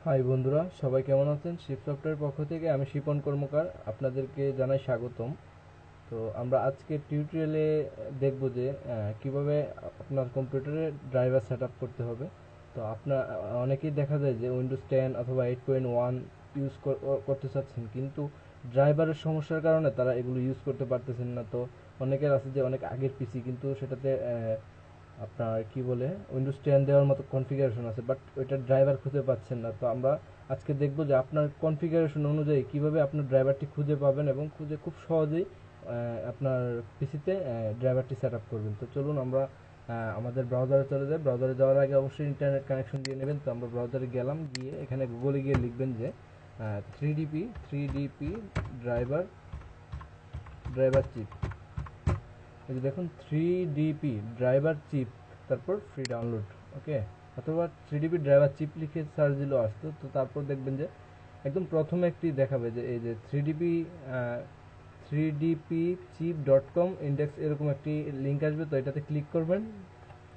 High বন্ধুরা, সবাই কেমন আছেন? শিপ সফটওয়্যার পক্ষ থেকে আমি শিপন কর্মকার আপনাদেরকে জানাই স্বাগতম। তো আমরা আজকে টিউটোরিয়ালে দেখব যে কিভাবে আপনার কম্পিউটারে ড্রাইভার সেট আপ করতে হবে। তো আপনার অনেকেই দেখা যায় যে উইন্ডোজ 10 অথবা 8.1 ইউজ করতে চাচ্ছেন, কিন্তু ড্রাইভারের সমস্যার কারণে তারা এগুলো ইউজ করতে পারতেছেন না। তো অনেকের আছে যে অনেক আগের পিসি, কিন্তু সেটাতে আপনার কি বলে উইন্ডোজ 10 দেওয়ার মতো কনফিগারেশন আছে, বাট ওইটার ড্রাইভার খুঁজে পাচ্ছেন না। তো আমরা আজকে দেখব যে আপনার কনফিগারেশন অনুযায়ী কিভাবে আপনার ড্রাইভারটি খুঁজে পাবেন এবং খুঁজে খুব সহজেই আপনার পিসিতে ড্রাইভারটি সেট আপ করবেন। তো চলুন আমরা আমাদের ব্রাউজারে চলে যাই। ব্রাউজারে যাওয়ার আগে অবশ্যই ইন্টারনেট কানেকশন দিয়ে নেবেন। তো আমরা ব্রাউজারে গেলাম, গিয়ে এখানে গুগলে গিয়ে লিখবেন যে 3DP ড্রাইভার ড্রাইভার চিপ। এই যে দেখুন 3DP ড্রাইভার চিপ, তারপর ফ্রি ডাউনলোড। ওকে, অথবা 3DP ড্রাইভার চিপ লিখে সার্চ দিলেও আসতো। তো তারপর দেখবেন যে একদম প্রথমে একটি দেখাবে যে এই যে 3dpchip.com ইন্ডেক্স, এরকম একটি লিঙ্ক আসবে। তো এটাতে ক্লিক করবেন।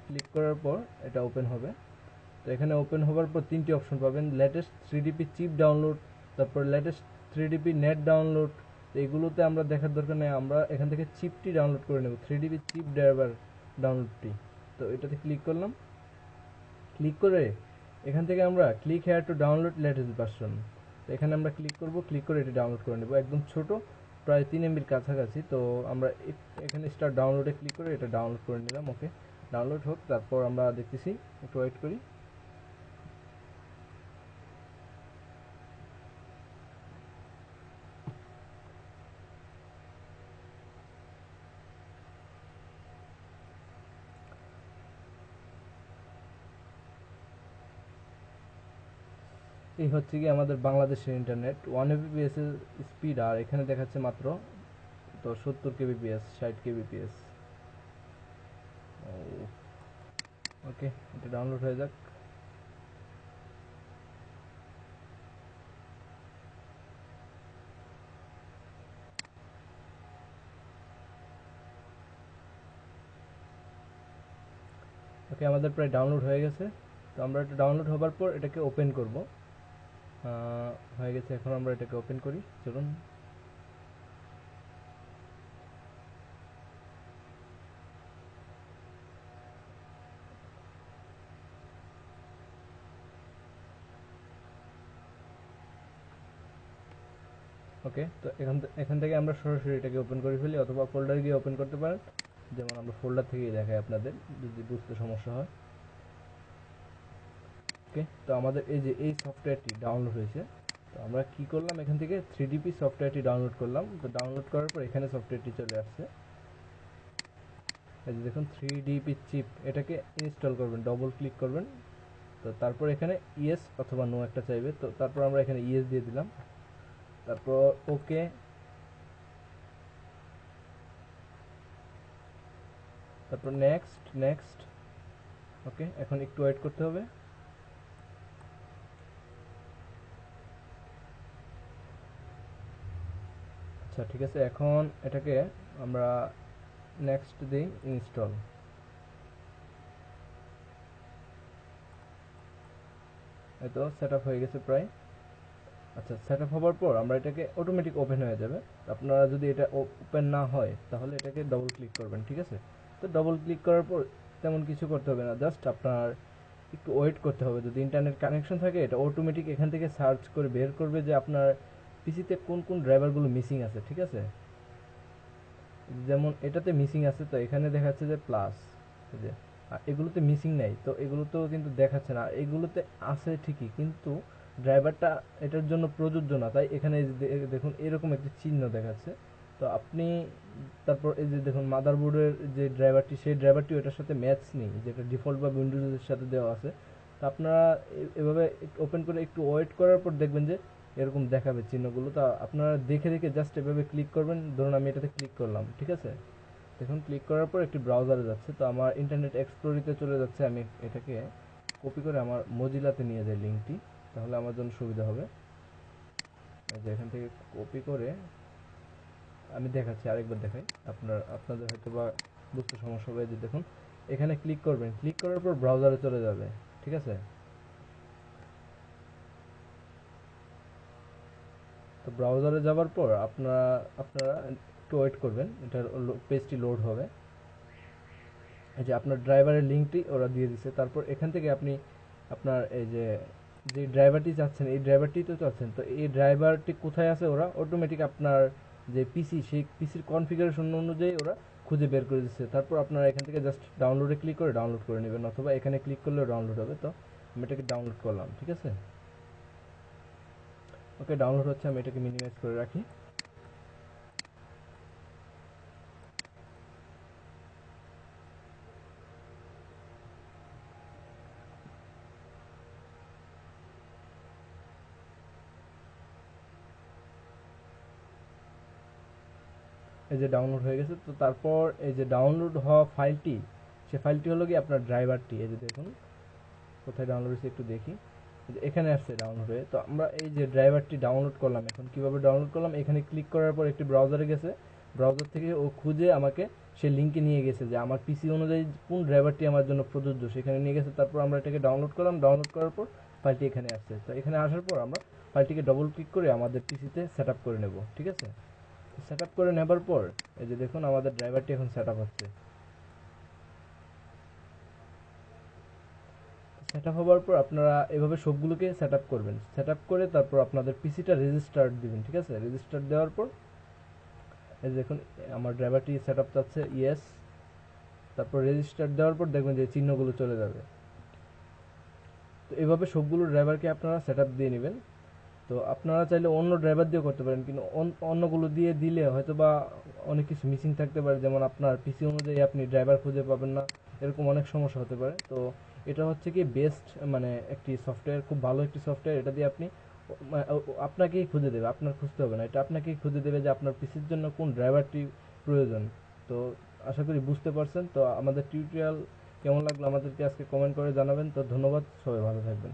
ক্লিক করার পর এটা ওপেন হবে। তো এখানে ওপেন হওয়ার পর তিনটি অপশন পাবেন: লেটেস্ট 3DP চিপ ডাউনলোড, তারপর লেটেস্ট 3DP নেট ডাউনলোড। তো এগুলোতে আমরা দেখার দরকার নেই, আমরা এখান থেকে চিপটি ডাউনলোড করে নেব, 3DP চিপ ড্রাইভার ডাউনলোডটি। তো এটাতে ক্লিক করলাম। ক্লিক করে এখান থেকে আমরা click here to download latest version. তো এখানে আমরা ক্লিক করব, ক্লিক করে এটি ডাউনলোড করে নেব। একদম ছোট, প্রায় 3 MBর কাছাকাছি। তো আমরা এখানে স্টার্ট ডাউনলোডে ক্লিক করে এটা ডাউনলোড করে নিলাম। ওকে, ডাউনলোড হোক, তারপর আমরা দেখতেছি, একটু ওয়েট করি। এই হচ্ছে কি আমাদের বাংলাদেশের ইন্টারনেট, 1 Mbps এর স্পিড, আর এখানে দেখাচ্ছে মাত্র তো 70 kbps, 60 kbps। ওকে, এটা ডাউনলোড হয়ে যাক। ওকে, আমাদের প্রায় ডাউনলোড হয়ে গেছে। তো আমরা এটা ডাউনলোড হবার পর এটাকে ওপেন করব। হয়ে গেছে, এখন আমরা এটাকে ওপেন করি, চলুন। ওকে, তো এখান থেকে আমরা সরাসরি এটাকে ওপেন করে ফেলি, অথবা ফোল্ডারে গিয়ে ওপেন করতে পারেন। যেমন আমরা ফোল্ডার থেকেই দেখাই আপনাদের, যদি বুঝতে সমস্যা হয়। ওকে, তো আমাদের এই যে এই সফটওয়্যারটি ডাউনলোড হয়েছে। তো আমরা কি করলাম, এখান থেকে 3DP সফটওয়্যারটি ডাউনলোড করলাম। তো ডাউনলোড করার পর এখানে সফটওয়্যারটি চলে আসছে। এই যে দেখুন 3DP চিপ, এটাকে ইনস্টল করবেন, ডবল ক্লিক করবেন। তো তারপর এখানে ইয়েস অথবা নো একটা চাইবে। তো তারপর আমরা এখানে ইয়েস দিয়ে দিলাম, তারপর ওকে, তারপর নেক্সট নেক্সট। ওকে, এখন একটু ওয়েট করতে হবে। আচ্ছা ঠিক আছে, এখন এটাকে আমরা নেক্সট দিই, ইনস্টল। এই তো সেট আপ হয়ে গেছে প্রায়। আচ্ছা, সেট আপ হওয়ার পর আমরা এটাকে অটোমেটিক ওপেন হয়ে যাবে। আপনারা যদি এটা ওপেন না হয় তাহলে এটাকে ডবল ক্লিক করবেন, ঠিক আছে? তো ডবল ক্লিক করার পর তেমন কিছু করতে হবে না, জাস্ট আপনার একটু ওয়েট করতে হবে। যদি ইন্টারনেট কানেকশন থাকে, এটা অটোমেটিক এখান থেকে সার্চ করে বের করবে যে আপনার পিসিতে কোন কোন ড্রাইভারগুলো মিসিং আছে, ঠিক আছে? যেমন এটাতে মিসিং আছে, তো এখানে দেখাচ্ছে যে প্লাস, যে এগুলোতে মিসিং নাই, তো এগুলোতেও কিন্তু দেখাচ্ছে না। এগুলোতে আছে ঠিকই, কিন্তু ড্রাইভারটা এটার জন্য প্রযোজ্য না, তাই এখানে দেখুন এরকম একটি চিহ্ন দেখাচ্ছে। তো আপনি তারপর এই যে দেখুন মাদারবোর্ডের যে ড্রাইভারটি, সেই ড্রাইভারটি এটার সাথে ম্যাচ নেই, যেটা ডিফল্ট বা উইন্ডোজের সাথে দেওয়া আছে। তো আপনারা এভাবে ওপেন করে একটু ওয়েট করার পর দেখবেন যে এরকম দেখাবে চিহ্নগুলো। তা আপনারা দেখে দেখে জাস্ট এভাবে ক্লিক করবেন। ধরুন আমি এটাতে ক্লিক করলাম, ঠিক আছে? দেখুন ক্লিক করার পর একটি ব্রাউজারে যাচ্ছে, তো আমার ইন্টারনেট এক্সপ্লোরিতে চলে যাচ্ছে। আমি এটাকে কপি করে আমার মজিলাতে নিয়ে যাই লিঙ্কটি, তাহলে আমার জন্য সুবিধা হবে। যে এখান থেকে কপি করে আমি দেখাচ্ছি, আরেকবার দেখাই, আপনাদের হয়তো বা বুঝতে সমস্যা হবে। যে দেখুন এখানে ক্লিক করবেন, ক্লিক করার পর ব্রাউজারে চলে যাবে, ঠিক আছে? তো ব্রাউজারে যাওয়ার পর আপনারা আপনারা একটু ওয়েট করবেন, এটার পেজটি লোড হবে। এই যে আপনার ড্রাইভারের লিঙ্কটি ওরা দিয়ে দিচ্ছে। তারপর এখান থেকে আপনি আপনার এই যে যে ড্রাইভারটি চাচ্ছেন, এই ড্রাইভারটি তো চাচ্ছেন, তো এই ড্রাইভারটি কোথায় আছে ওরা অটোমেটিক আপনার যে পিসি, সেই পিসির কনফিগারেশন অনুযায়ী ওরা খুঁজে বের করে দিচ্ছে। তারপর আপনারা এখান থেকে জাস্ট ডাউনলোডে ক্লিক করে ডাউনলোড করে নেবেন, অথবা এখানে ক্লিক করলেও ডাউনলোড হবে। তো আমি এটাকে ডাউনলোড করলাম, ঠিক আছে। ওকে, ডাউনলোড হচ্ছে, আমি এটাকে মিনিমাইজ করে রাখি। এই যে ডাউনলোড হয়ে গেছে। তো তারপর এই যে ডাউনলোড হওয়া ফাইলটি, সে ফাইলটি হলো কি আপনার ড্রাইভারটি। এই যে দেখুন কোথায় ডাউনলোড হয়েছে একটু দেখি, এই যে এখানে আসছে ডাউনলোড হয়ে। তো আমরা এই যে ড্রাইভারটি ডাউনলোড করলাম, এখন কিভাবে ডাউনলোড করলাম, এখানে ক্লিক করার পর একটি ব্রাউজারে গেছে, ব্রাউজার থেকে ও খুঁজে আমাকে সে লিঙ্কে নিয়ে গেছে যে আমার পিসি অনুযায়ী কোন ড্রাইভারটি আমার জন্য প্রযোজ্য, সেখানে নিয়ে গেছে। তারপর আমরা এটাকে ডাউনলোড করলাম, ডাউনলোড করার পর ফাইলটি এখানে আসছে। তো এখানে আসার পর আমরা ফাইলটিকে ডবল ক্লিক করে আমাদের পিসিতে সেট আপ করে নেব, ঠিক আছে। সেট আপ করে নেবার পর এই যে দেখুন আমাদের ড্রাইভারটি এখন সেট আপ হচ্ছে। সেট আপ হওয়ার পর আপনারা এভাবে সবগুলোকে সেট আপ করবেন। সেট আপ করে তারপর আপনাদের পিসিটা রেজিস্টার দিবেন, ঠিক আছে। রেজিস্টার দেওয়ার পর এই যে দেখুন আমার ড্রাইভারটি সেট আপ চাচ্ছে, ইয়েস। তারপর রেজিস্টার দেওয়ার পর দেখবেন যে চিহ্নগুলো চলে যাবে। তো এভাবে সবগুলো ড্রাইভারকে আপনারা সেট আপ দিয়ে নেবেন। তো আপনারা চাইলে অন্য ড্রাইভার দিয়েও করতে পারেন, কিন্তু অন্যগুলো দিয়ে দিলে হয়তো বা অনেক কিছু মিসিং থাকতে পারে, যেমন আপনার পিসি অনুযায়ী আপনি ড্রাইভার খুঁজে পাবেন না, এরকম অনেক সমস্যা হতে পারে। তো এটা হচ্ছে কি বেস্ট, মানে একটি সফটওয়্যার, খুব ভালো একটি সফটওয়্যার। এটা দিয়ে আপনি আপনাকেই খুঁজে দেবে, আপনার খুঁজতে হবে না, এটা আপনাকেই খুঁজে দেবে যে আপনার পিসির জন্য কোন ড্রাইভারটি প্রয়োজন। তো আশা করি বুঝতে পারছেন। তো আমাদের টিউটোরিয়াল কেমন লাগলো আমাদেরকে আজকে কমেন্ট করে জানাবেন। তো ধন্যবাদ, সবাই ভালো থাকবেন।